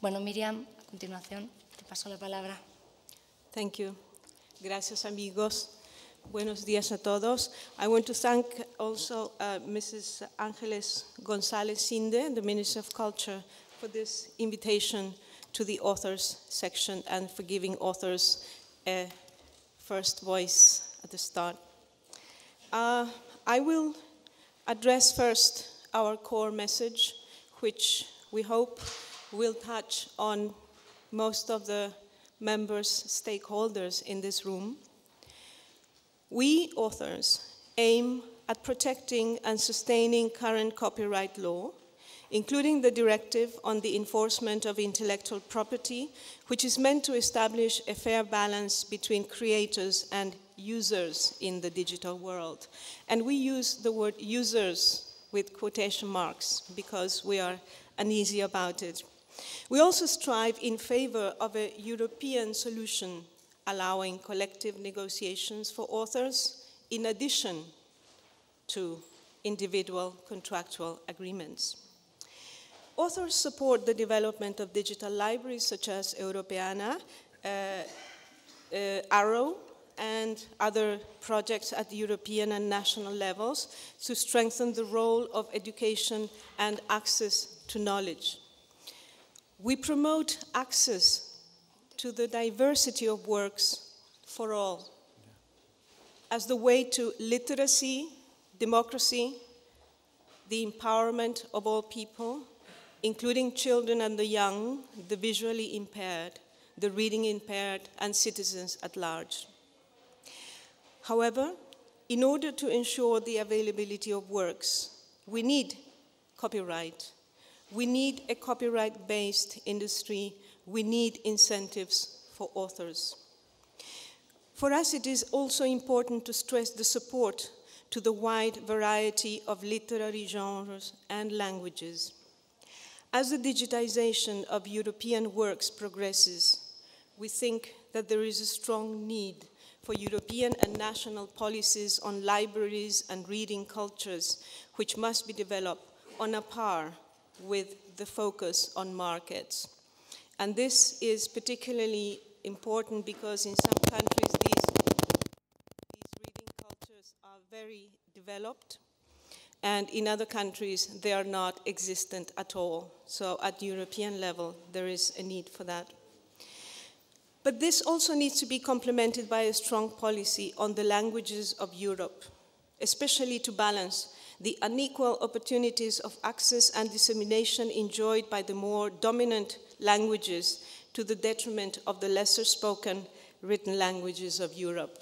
Bueno, Myriam, a continuación te paso la palabra. Thank you. Gracias, amigos. Buenos días a todos. I want to thank also Mrs. Ángeles González Cinde, the Minister of Culture, for this invitation to the authors section and for giving authors a first voice at the start. I will address first our core message, which we hope will touch on most of the members, stakeholders in this room. We, authors, aim at protecting and sustaining current copyright law, including the directive on the enforcement of intellectual property, which is meant to establish a fair balance between creators and users in the digital world. And we use the word users with quotation marks because we are uneasy about it. We also strive in favor of a European solution allowing collective negotiations for authors in addition to individual contractual agreements. Authors support the development of digital libraries such as Europeana, Arrow, and other projects at the European and national levels to strengthen the role of education and access to knowledge. We promote access to the diversity of works for all as the way to literacy, democracy, the empowerment of all people, including children and the young, the visually impaired, the reading impaired, and citizens at large. However, in order to ensure the availability of works, we need copyright. We need a copyright-based industry. We need incentives for authors. For us, it is also important to stress the support to the wide variety of literary genres and languages. As the digitization of European works progresses, we think that there is a strong need for European and national policies on libraries and reading cultures, which must be developed on a par with the focus on markets. And this is particularly important because in some countries these reading cultures are very developed, and in other countries they are not existent at all. So at the European level there is a need for that. But this also needs to be complemented by a strong policy on the languages of Europe, especially to balance the unequal opportunities of access and dissemination enjoyed by the more dominant languages to the detriment of the lesser spoken written languages of Europe.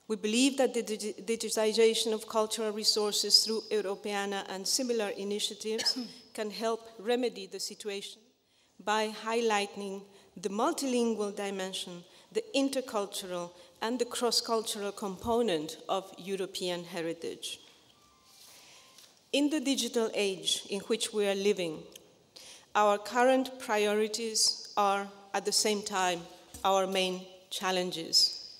We believe that the digitization of cultural resources through Europeana and similar initiatives can help remedy the situation by highlighting the multilingual dimension, the intercultural and the cross-cultural component of European heritage. In the digital age in which we are living, our current priorities are at the same time our main challenges.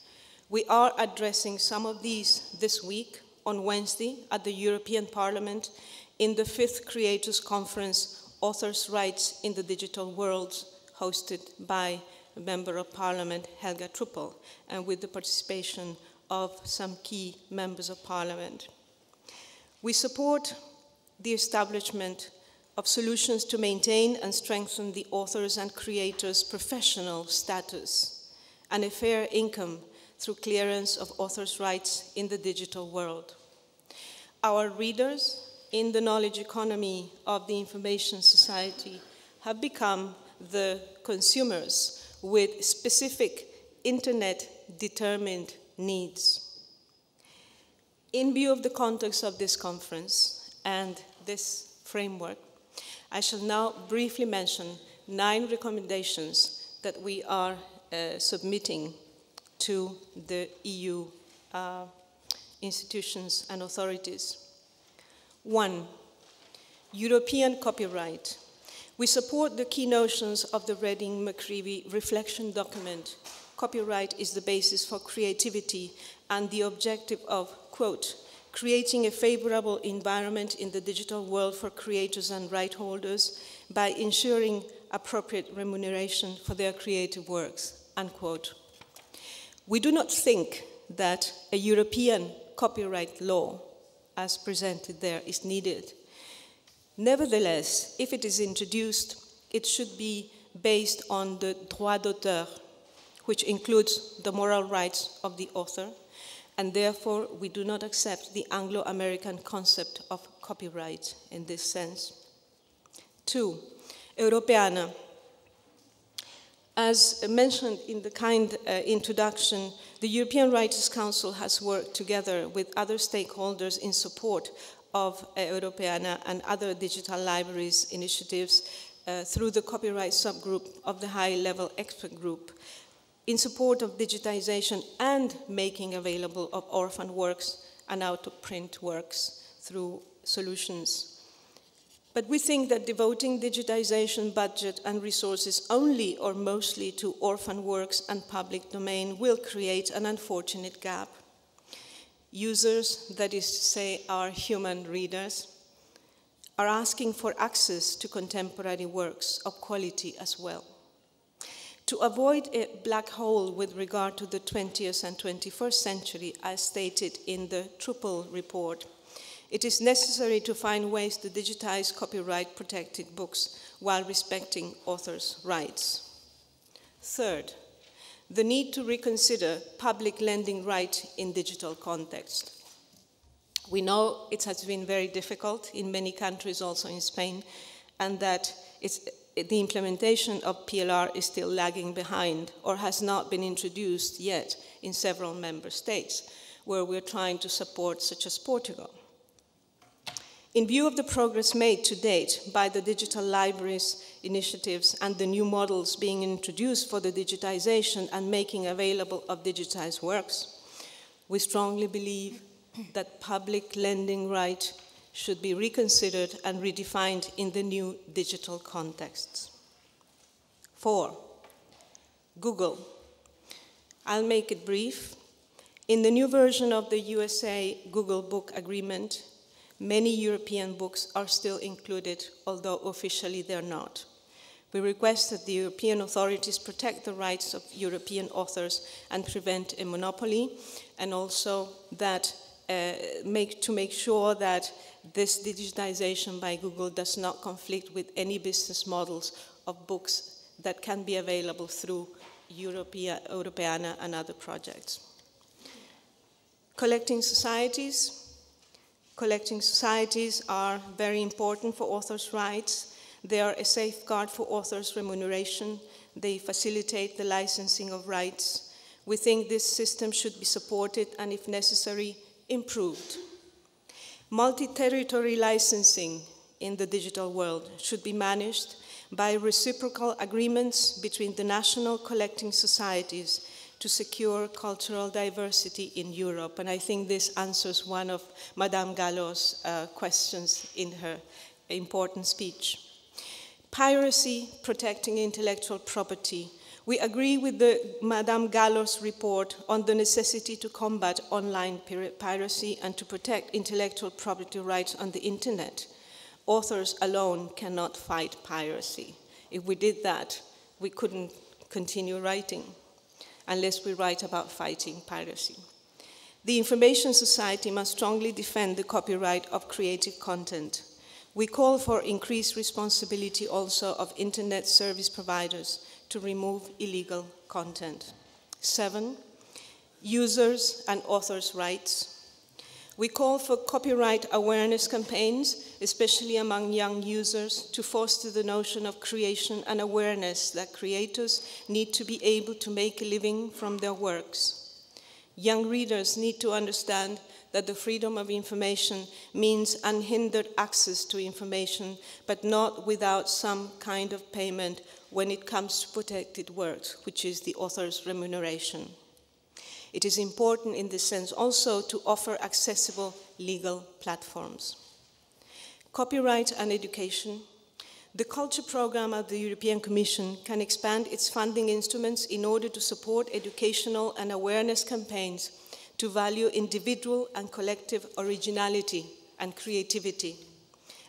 We are addressing some of these this week on Wednesday at the European Parliament in the 5th Creators Conference, Authors' Rights in the Digital World, hosted by a Member of Parliament, Helga Truppel, and with the participation of some key members of Parliament. We support the establishment of solutions to maintain and strengthen the authors' and creators' professional status and a fair income through clearance of authors' rights in the digital world. Our readers in the knowledge economy of the information society have become the consumers with specific internet-determined needs. In view of the context of this conference and this framework, I shall now briefly mention 9 recommendations that we are submitting to the EU institutions and authorities. 1. European copyright. We support the key notions of the Reading-McCreevy reflection document. Copyright is the basis for creativity and the objective of, quote, creating a favorable environment in the digital world for creators and right holders by ensuring appropriate remuneration for their creative works, unquote. We do not think that a European copyright law, as presented there, is needed. Nevertheless, if it is introduced, it should be based on the droit d'auteur, which includes the moral rights of the author, and therefore we do not accept the Anglo-American concept of copyright in this sense. 2, Europeana. As mentioned in the kind introduction, the European Writers' Council has worked together with other stakeholders in support of Europeana and other digital libraries initiatives through the copyright subgroup of the high-level expert group in support of digitization and making available of orphan works and out-of-print works through solutions. But we think that devoting digitization budget and resources only or mostly to orphan works and public domain will create an unfortunate gap. Users, that is to say our human readers, are asking for access to contemporary works of quality as well. To avoid a black hole with regard to the 20th and 21st century, as stated in the Triple report, it is necessary to find ways to digitize copyright-protected books while respecting authors' rights. Third, the need to reconsider public lending right in digital context. We know it has been very difficult in many countries, also in Spain, and that the implementation of PLR is still lagging behind or has not been introduced yet in several member states, where we're trying to support, such as Portugal. In view of the progress made to date by the digital libraries initiatives and the new models being introduced for the digitization and making available of digitized works, we strongly believe that public lending right should be reconsidered and redefined in the new digital contexts. 4, Google. I'll make it brief. In the new version of the USA Google Book Agreement, many European books are still included, although officially they're not. We request that the European authorities protect the rights of European authors and prevent a monopoly, and also that to make sure that this digitization by Google does not conflict with any business models of books that can be available through Europeana and other projects. Collecting societies. Collecting societies are very important for authors' rights. They are a safeguard for authors' remuneration. They facilitate the licensing of rights. We think this system should be supported and, if necessary, improved. Multi-territory licensing in the digital world should be managed by reciprocal agreements between the national collecting societies to secure cultural diversity in Europe. And I think this answers one of Madame Gallo's questions in her important speech. Piracy, protecting intellectual property. We agree with Madame Gallo's report on the necessity to combat online piracy and to protect intellectual property rights on the internet. Authors alone cannot fight piracy. If we did that, we couldn't continue writing unless we write about fighting piracy. The Information Society must strongly defend the copyright of creative content. We call for increased responsibility also of internet service providers to remove illegal content. 7, users and authors' rights. We call for copyright awareness campaigns, especially among young users, to foster the notion of creation and awareness that creators need to be able to make a living from their works. Young readers need to understand that the freedom of information means unhindered access to information, but not without some kind of payment when it comes to protected works, which is the author's remuneration. It is important in this sense also to offer accessible legal platforms. Copyright and education. The culture program of the European Commission can expand its funding instruments in order to support educational and awareness campaigns to value individual and collective originality and creativity,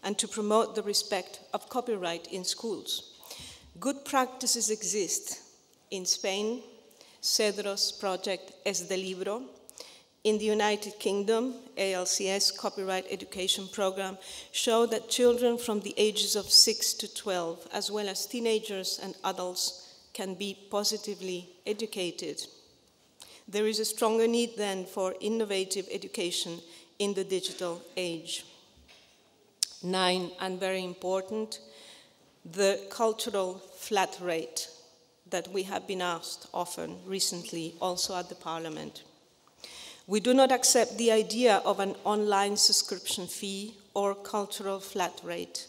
and to promote the respect of copyright in schools. Good practices exist in Spain, Cedro's project Es de Libro. In the United Kingdom, ALCS Copyright Education Program show that children from the ages of 6 to 12, as well as teenagers and adults, can be positively educated. There is a stronger need then for innovative education in the digital age. 9, and very important, the cultural flat rate that we have been asked often recently, also at the Parliament. We do not accept the idea of an online subscription fee or cultural flat rate.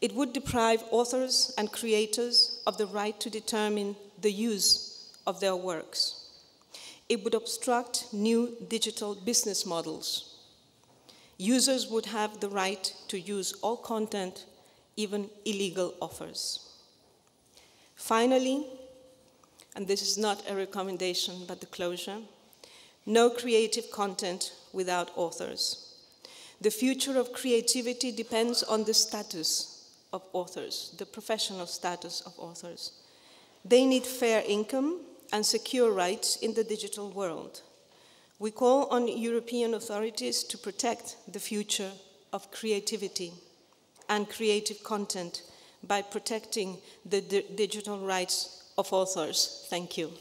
It would deprive authors and creators of the right to determine the use of their works. It would obstruct new digital business models. Users would have the right to use all content, even illegal offers. Finally, and this is not a recommendation but the closure, no creative content without authors. The future of creativity depends on the status of authors, the professional status of authors. They need fair income and secure rights in the digital world. We call on European authorities to protect the future of creativity and creative content by protecting the digital rights of authors. Thank you.